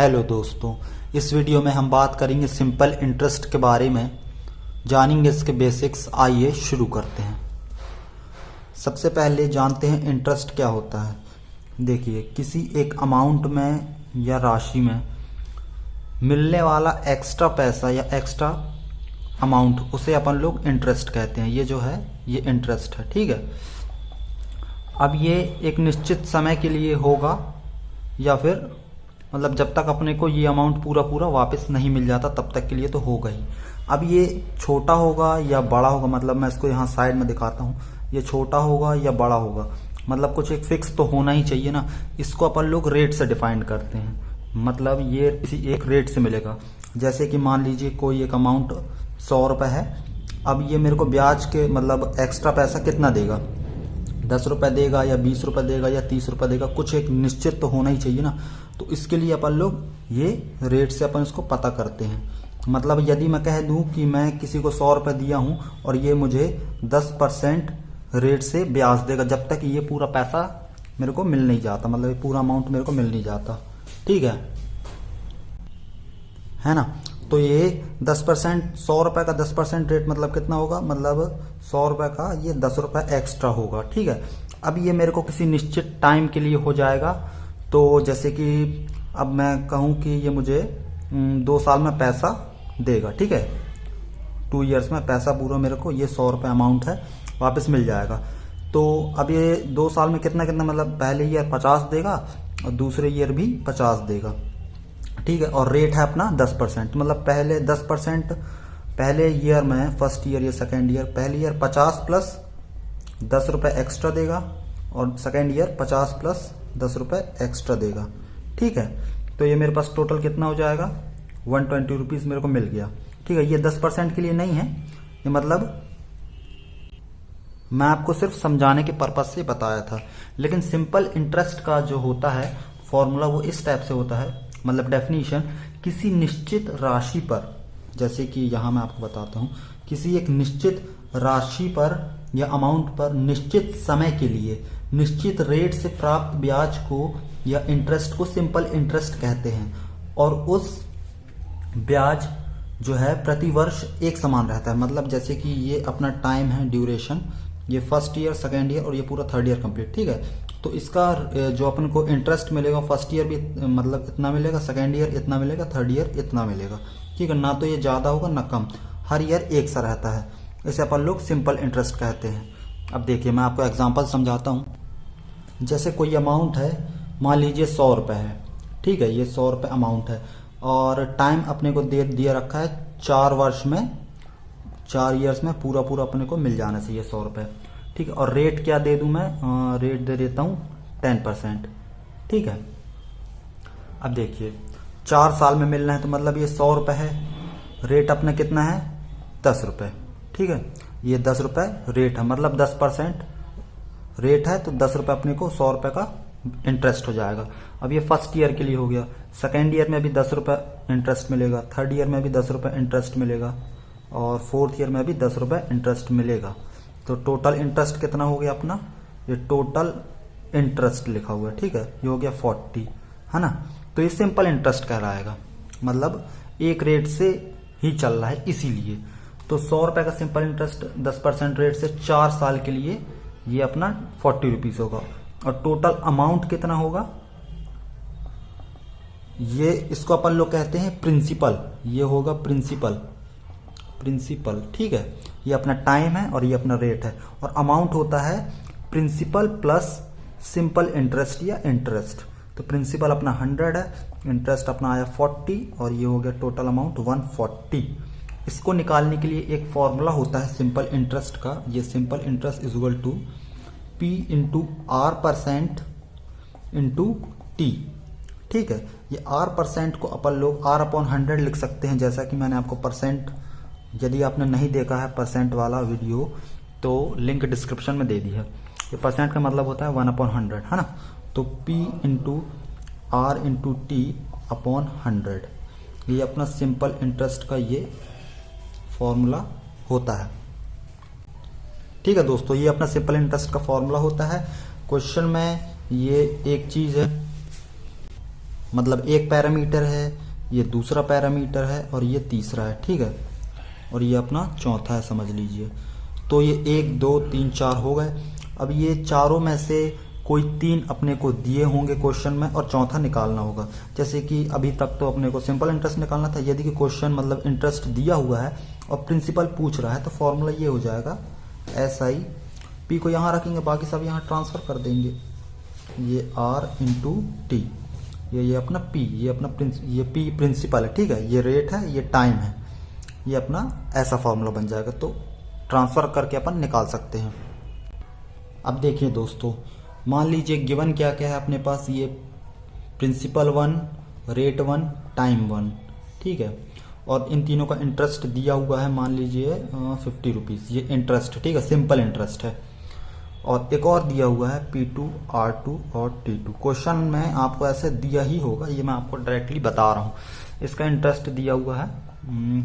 Hello दोस्तों, इस video में हम बात करेंगे सिंपल इंटरेस्ट के बारे में। जानेंगे इसके बेसिक्स। आइए शुरू करते हैं। सबसे पहले जानते हैं इंटरेस्ट क्या होता है। देखिए, किसी एक अमाउंट में या राशि में मिलने वाला एक्स्ट्रा पैसा या एक्स्ट्रा अमाउंट, उसे अपन लोग इंटरेस्ट कहते हैं। ये जो है ये इंटरेस्ट है, ठीक है। अब ये एक निश्चित समय के लिए होगा या फिर मतलब जब तक अपने को ये अमाउंट पूरा वापस नहीं मिल जाता तब तक के लिए तो होगा ही। अब ये छोटा होगा या बड़ा होगा, मतलब मैं इसको यहाँ साइड में दिखाता हूँ। ये छोटा होगा या बड़ा होगा, मतलब कुछ एक फिक्स तो होना ही चाहिए ना। इसको अपन लोग रेट से डिफाइन करते हैं, मतलब ये किसी एक रेट से मिलेगा। जैसे कि मान लीजिए कोई एक अमाउंट 100 रुपये है। अब ये मेरे को ब्याज के मतलब एक्स्ट्रा पैसा कितना देगा, 10 रुपये देगा या 20 रुपये देगा या 30 रुपये देगा, कुछ एक निश्चित तो होना ही चाहिए ना। तो इसके लिए अपन लोग ये रेट से अपन इसको पता करते हैं। मतलब यदि मैं कह दूं कि मैं किसी को 100 रुपये दिया हूं और ये मुझे 10% रेट से ब्याज देगा जब तक ये पूरा पैसा मेरे को मिल नहीं जाता, मतलब ये पूरा अमाउंट मेरे को मिल नहीं जाता, ठीक है ना। तो ये 10%, 100 रुपये का 10% रेट मतलब कितना होगा, मतलब 100 रुपये का ये 10 रुपये एक्स्ट्रा होगा, ठीक है। अब ये मेरे को किसी निश्चित टाइम के लिए हो जाएगा। तो जैसे कि अब मैं कहूँ कि ये मुझे 2 साल में पैसा देगा, ठीक है। 2 ईयर्स में पैसा पूरा मेरे को ये 100 रुपये अमाउंट है वापस मिल जाएगा। तो अब ये 2 साल में कितना कितना, मतलब पहले ईयर 50 देगा और दूसरे ईयर भी 50 देगा, ठीक है। और रेट है अपना 10%, मतलब पहले 10% पहले ईयर में, फर्स्ट ईयर या सेकेंड ईयर, पहले ईयर 50 प्लस 10 रुपये एक्स्ट्रा देगा और सेकेंड ईयर 50 प्लस 10 रुपये एक्स्ट्रा देगा, ठीक है। तो ये मेरे पास टोटल कितना हो जाएगा, 120 रुपीज़ मेरे को मिल गया, ठीक है। ये 10% के लिए नहीं है, ये मतलब मैं आपको सिर्फ समझाने के पर्पज से बताया था। लेकिन सिंपल इंटरेस्ट का जो होता है फॉर्मूला वो इस टाइप से होता है, मतलब डेफिनेशन, किसी निश्चित राशि पर, जैसे कि यहाँ मैं आपको बताता हूँ, किसी एक निश्चित राशि पर या अमाउंट पर निश्चित समय के लिए निश्चित रेट से प्राप्त ब्याज को या इंटरेस्ट को सिंपल इंटरेस्ट कहते हैं। और उस ब्याज जो है प्रति वर्ष एक समान रहता है, मतलब जैसे कि ये अपना टाइम है, ड्यूरेशन, ये फर्स्ट ईयर, सेकेंड ईयर और ये पूरा थर्ड ईयर कंप्लीट, ठीक है। तो इसका जो अपन को इंटरेस्ट मिलेगा, फर्स्ट ईयर भी मतलब इतना मिलेगा, सेकेंड ईयर इतना मिलेगा, थर्ड ईयर इतना मिलेगा, ठीक है। ना तो ये ज़्यादा होगा ना कम, हर ईयर एक सा रहता है। इसे अपन लोग सिंपल इंटरेस्ट कहते हैं। अब देखिए, मैं आपको एग्जांपल समझाता हूँ। जैसे कोई अमाउंट है, मान लीजिए 100 रुपये है, ठीक है। ये 100 रुपये अमाउंट है और टाइम अपने को दे दिया रखा है 4 वर्ष में, 4 ईयर्स में पूरा अपने को मिल जाना चाहिए 100 रुपये, ठीक है। और रेट क्या दे दूं मैं, रेट दे देता हूँ 10%, ठीक है। अब देखिए 4 साल में मिलना है तो मतलब ये 100 रुपये है, रेट अपना कितना है 10 रुपये, ठीक है। ये 10 रुपये रेट है, मतलब 10% रेट है तो 10 रुपये अपने को 100 रुपये का इंटरेस्ट हो जाएगा। अब ये फर्स्ट ईयर के लिए हो गया, सेकेंड ईयर में भी 10 रुपये इंटरेस्ट मिलेगा, थर्ड ईयर में भी 10 रुपये इंटरेस्ट मिलेगा और फोर्थ ईयर में भी 10 रुपये इंटरेस्ट मिलेगा। तो टोटल इंटरेस्ट कितना हो गया अपना, ये टोटल इंटरेस्ट लिखा हुआ है, ठीक है। ये हो गया 40, है ना। तो ये सिंपल इंटरेस्ट कहलाएगा, मतलब एक रेट से ही चल रहा है इसीलिए। तो 100 रुपये का सिंपल इंटरेस्ट 10% रेट से 4 साल के लिए ये अपना 40 रुपीज होगा। और टोटल अमाउंट कितना होगा, ये इसको अपन लोग कहते हैं प्रिंसिपल, ये होगा प्रिंसिपल, ठीक है। ये अपना टाइम है और ये अपना रेट है। और अमाउंट होता है प्रिंसिपल प्लस सिंपल इंटरेस्ट या इंटरेस्ट। तो प्रिंसिपल अपना 100 है, इंटरेस्ट अपना आया 40 और ये हो गया टोटल अमाउंट 140। इसको निकालने के लिए एक फॉर्मूला होता है सिंपल इंटरेस्ट का। ये simple interest is equal to P into R% into T, ठीक है। ये R% को अपन लोग R/100 लिख सकते हैं, जैसा कि मैंने आपको परसेंट, यदि आपने नहीं देखा है परसेंट वाला वीडियो तो लिंक डिस्क्रिप्शन में दे दी है। ये परसेंट का मतलब होता है 1/100, है ना। तो P into R into T upon 100, ये अपना सिंपल इंटरेस्ट का ये फॉर्मूला होता है, ठीक है दोस्तों। ये अपना सिंपल इंटरेस्ट का फॉर्मूला होता है। क्वेश्चन में ये एक चीज है, मतलब एक पैरामीटर है, ये दूसरा पैरामीटर है और ये तीसरा है, ठीक है, और ये अपना चौथा है समझ लीजिए। तो ये 1 2 3 4 हो गए। अब ये चारों में से कोई 3 अपने को दिए होंगे क्वेश्चन में और चौथा निकालना होगा। जैसे कि अभी तक तो अपने को सिंपल इंटरेस्ट निकालना था। यदि कि क्वेश्चन मतलब इंटरेस्ट दिया हुआ है और प्रिंसिपल पूछ रहा है तो फॉर्मूला ये हो जाएगा SI, P को यहाँ रखेंगे, बाकी सब यहाँ ट्रांसफर कर देंगे। ये R इंटू टी, ये अपना P, ये अपना ये P प्रिंसिपल है, ठीक है, ये रेट है, ये टाइम है, ये अपना ऐसा फॉर्मूला बन जाएगा। तो ट्रांसफर करके अपन निकाल सकते हैं। अब देखिए दोस्तों, मान लीजिए गिवन क्या क्या है अपने पास, ये प्रिंसिपल 1, रेट 1, टाइम 1, ठीक है, और इन तीनों का इंटरेस्ट दिया हुआ है, मान लीजिए 50 रुपीज़, ये इंटरेस्ट, ठीक है, सिंपल इंटरेस्ट है। और एक और दिया हुआ है P2, R2 और T2। क्वेश्चन में आपको ऐसे दिया ही होगा, ये मैं आपको डायरेक्टली बता रहा हूँ। इसका इंटरेस्ट दिया हुआ है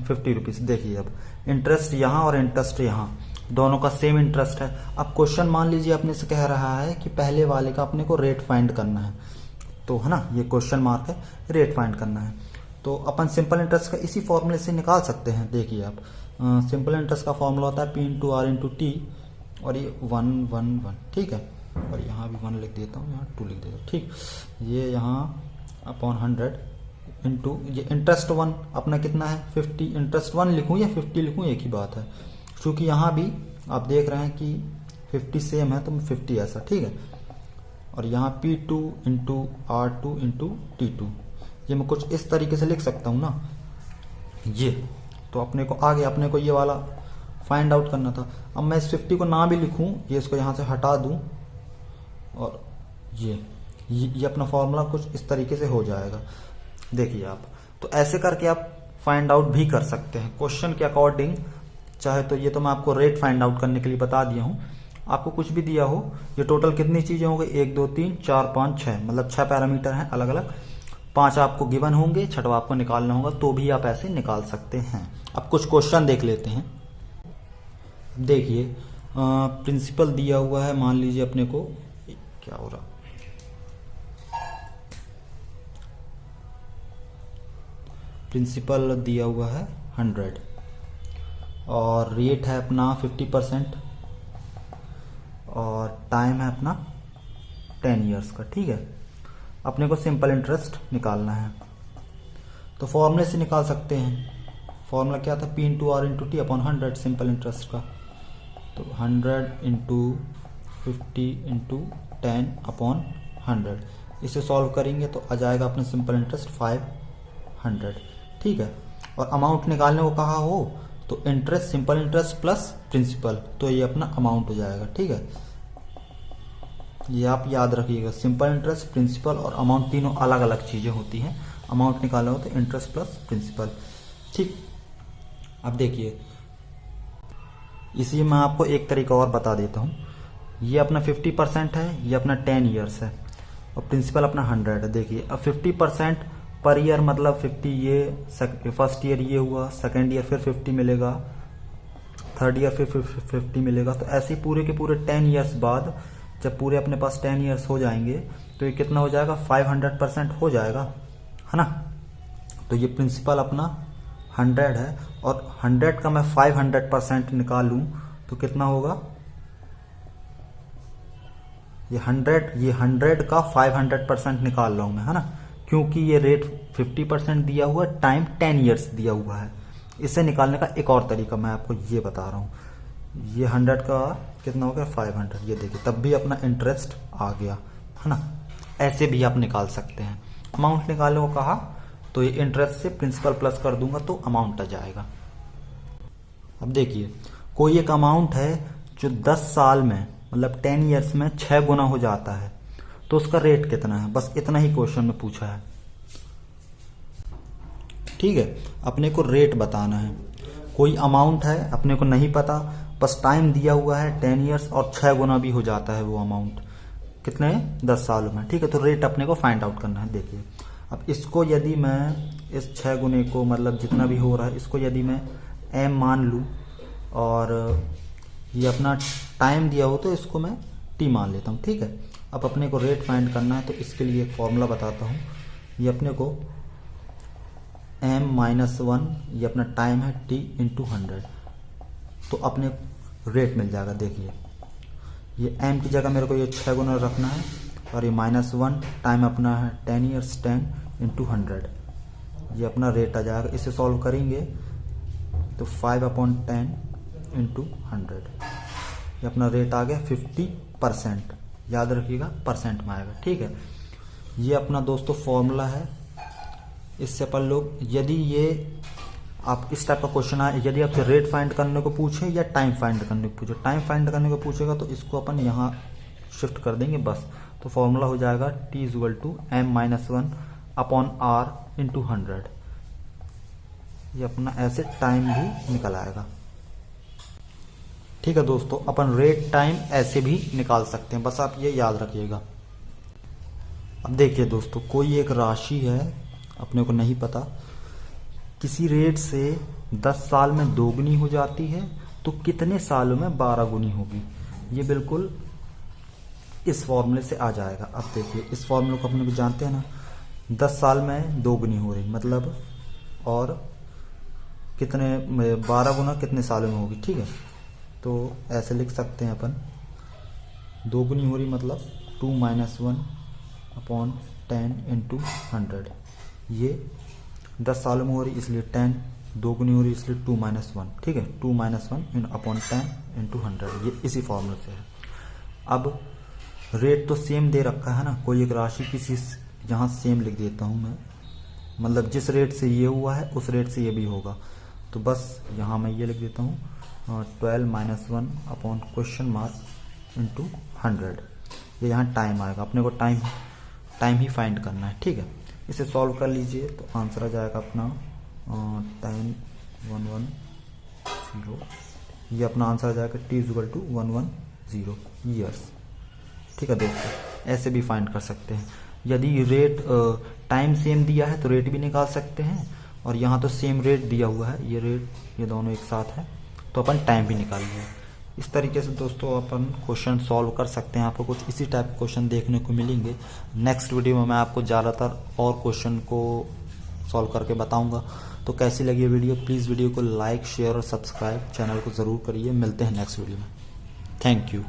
50 रुपीज़। देखिए अब इंटरेस्ट यहाँ और इंटरेस्ट यहाँ, दोनों का सेम इंटरेस्ट है। अब क्वेश्चन मान लीजिए अपने से कह रहा है कि पहले वाले का अपने को रेट फाइंड करना है, तो है ना, ये क्वेश्चन मार्क है, रेट फाइंड करना है। तो अपन सिंपल इंटरेस्ट का इसी फॉर्मूले से निकाल सकते हैं। देखिए आप, सिंपल इंटरेस्ट का फॉर्मूला होता है P into R into T, और ये 1 1 1, ठीक है, और यहाँ भी 1 लिख देता हूँ, यहाँ 2 लिख देता हूँ, ठीक। ये यहाँ अपॉन 100 इंटू ये इंटरेस्ट 1 अपना कितना है 50, इंटरेस्ट 1 लिखूँ या 50 लिखूँ एक ही बात है, क्योंकि यहाँ भी आप देख रहे हैं कि 50 सेम है तो 50 ऐसा, ठीक है। और यहाँ P2 into R2 into T2, ये मैं कुछ इस तरीके से लिख सकता हूँ ना, ये तो अपने को आगे अपने को ये वाला फाइंड आउट करना था। अब मैं इस 50 को ना भी लिखूं, ये इसको यहाँ से हटा दूं, और ये अपना फॉर्मूला कुछ इस तरीके से हो जाएगा। देखिए आप, तो ऐसे करके आप फाइंड आउट भी कर सकते हैं क्वेश्चन के अकॉर्डिंग। चाहे तो ये तो मैं आपको रेट फाइंड आउट करने के लिए बता दिया हूँ, आपको कुछ भी दिया हो, ये टोटल कितनी चीजें होंगी 1 2 3 4 5 6, मतलब 6 पैरामीटर हैं अलग अलग, 5 आपको गिवन होंगे, 6वां आपको निकालना होगा, तो भी आप ऐसे निकाल सकते हैं। अब कुछ क्वेश्चन देख लेते हैं। देखिए प्रिंसिपल दिया हुआ है, मान लीजिए अपने को क्या हो रहा, प्रिंसिपल दिया हुआ है 100 और रेट है अपना 50% और टाइम है अपना 10 ईयर्स का, ठीक है। अपने को सिंपल इंटरेस्ट निकालना है, तो फॉर्मूले से निकाल सकते हैं। फॉर्मूला क्या था, P into R into T upon 100 simple interest का, तो 100 इंटू 50 इंटू 10 अपॉन 100, इसे सॉल्व करेंगे तो आ जाएगा अपना सिंपल इंटरेस्ट 500, ठीक है। और अमाउंट निकालने को कहा हो तो interest, simple interest plus principal, तो ये अपना अमाउंट हो जाएगा, ठीक है। ये आप याद रखिएगा, सिंपल इंटरेस्ट, प्रिंसिपल और अमाउंट तीनों अलग अलग चीजें होती हैं। अमाउंट निकालना हो तो इंटरेस्ट प्लस प्रिंसिपल, ठीक। अब देखिए, इसी मैं आपको एक तरीका और बता देता हूँ। ये अपना 50% है, ये अपना 10 ईयर्स है और प्रिंसिपल अपना 100 है। देखिए अब 50% पर ईयर मतलब 50, ये फर्स्ट ईयर ये हुआ, सेकेंड ईयर फिर 50 मिलेगा, थर्ड ईयर फिर 50 मिलेगा। तो ऐसे पूरे के पूरे 10 ईयर्स बाद जब पूरे अपने पास 10 ईयर्स हो जाएंगे तो ये कितना हो जाएगा 500% हो जाएगा, है ना। तो ये प्रिंसिपल अपना 100 है और 100 का मैं 500% निकालूं तो कितना होगा, ये 100 का 500% निकाल रहा हूं मैं, है ना, क्योंकि ये रेट 50% दिया हुआ है, टाइम 10 ईयर्स दिया हुआ है। इसे निकालने का एक और तरीका मैं आपको ये बता रहा हूँ। ये 100 का कितना हो गया 500, ये देखिए तब भी अपना इंटरेस्ट आ गया, है ना। ऐसे भी आप निकाल सकते हैं। अमाउंट निकालने को कहा तो ये इंटरेस्ट से प्रिंसिपल प्लस कर दूंगा तो अमाउंट आ जाएगा। अब देखिए, कोई एक अमाउंट है जो 10 साल में मतलब 10 ईयर्स में 6 गुना हो जाता है, तो उसका रेट कितना है, बस इतना ही क्वेश्चन में पूछा है, ठीक है। अपने को रेट बताना है, कोई अमाउंट है अपने को नहीं पता, बस टाइम दिया हुआ है 10 ईयर्स और 6 गुना भी हो जाता है वो अमाउंट, कितने 10 सालों में, ठीक है। तो रेट अपने को फाइंड आउट करना है। देखिए अब इसको यदि मैं इस 6 गुने को मतलब जितना भी हो रहा है इसको यदि मैं m मान लूँ और ये अपना टाइम दिया हो तो इसको मैं t मान लेता हूँ, ठीक है। अब अपने को रेट फाइंड करना है तो इसके लिए एक फॉर्मूला बताता हूँ। ये अपने को m-1 ये अपना टाइम है t इंटू 100, तो अपने रेट मिल जाएगा। देखिए ये m की जगह मेरे को ये 6 गुना रखना है और ये -1 टाइम अपना है 10 ईयर्स 10 इंटू 100, ये अपना रेट आ जाएगा। इसे सॉल्व करेंगे तो 5/10 इंटू 100, ये अपना रेट आ गया 50%। याद रखिएगा परसेंट में आएगा, ठीक है। ये अपना दोस्तों फॉर्मूला है। इससे अपन लोग यदि ये आप इस टाइप का क्वेश्चन आए, यदि आपसे रेट फाइंड करने को पूछे या टाइम फाइंड करने को पूछे, टाइम फाइंड करने को पूछेगा तो इसको अपन यहाँ शिफ्ट कर देंगे बस। तो फॉर्मूला हो जाएगा t = m-1/r इंटू 100। ये अपना ऐसे टाइम भी निकल आएगा, ठीक है दोस्तों। अपन रेट टाइम ऐसे भी निकाल सकते हैं, बस आप ये याद रखिएगा। अब देखिए दोस्तों, कोई एक राशि है, अपने को नहीं पता, किसी रेट से 10 साल में 2 गुनी हो जाती है तो कितने सालों में 12 गुनी होगी। ये बिल्कुल इस फॉर्मूले से आ जाएगा। अब देखिए इस फॉर्मूले को अपने को जानते हैं ना, 10 साल में 2 गुनी हो रही मतलब, और कितने 12 गुना कितने सालों में होगी, ठीक है। तो ऐसे लिख सकते हैं अपन, 2 गुनी हो रही मतलब 2 - 1/10 इंटू 100। ये 10 सालों में हो रही इसलिए 10, 2 गुनी हो रही इसलिए 2 - 1, ठीक है। 2 - 1/10 इंटू 100, ये इसी फॉर्मूले से है। अब रेट तो सेम दे रखा है ना, कोई एक राशि किसी यहाँ सेम लिख देता हूँ मैं, मतलब जिस रेट से ये हुआ है उस रेट से ये भी होगा। तो बस यहाँ मैं ये लिख देता हूँ 12 - 1/(?) इंटू 100। ये यहाँ टाइम आएगा, अपने को टाइम ही फाइंड करना है, ठीक है। इसे सॉल्व कर लीजिए तो आंसर आ जाएगा अपना 10,110। ये अपना आंसर आ जाएगा t = 110 ईयर्स, ठीक है दोस्तों। ऐसे भी फाइंड कर सकते हैं। यदि रेट टाइम सेम दिया है तो रेट भी निकाल सकते हैं, और यहाँ तो सेम रेट दिया हुआ है, ये रेट ये दोनों एक साथ है तो अपन टाइम भी निकाल लिया। इस तरीके से दोस्तों अपन क्वेश्चन सॉल्व कर सकते हैं। आपको कुछ इसी टाइप के क्वेश्चन देखने को मिलेंगे। नेक्स्ट वीडियो में मैं आपको ज़्यादातर और क्वेश्चन को सॉल्व करके बताऊंगा। तो कैसी लगी वीडियो, प्लीज़ वीडियो को लाइक, शेयर और सब्सक्राइब चैनल को ज़रूर करिए। मिलते हैं नेक्स्ट वीडियो में। Thank you.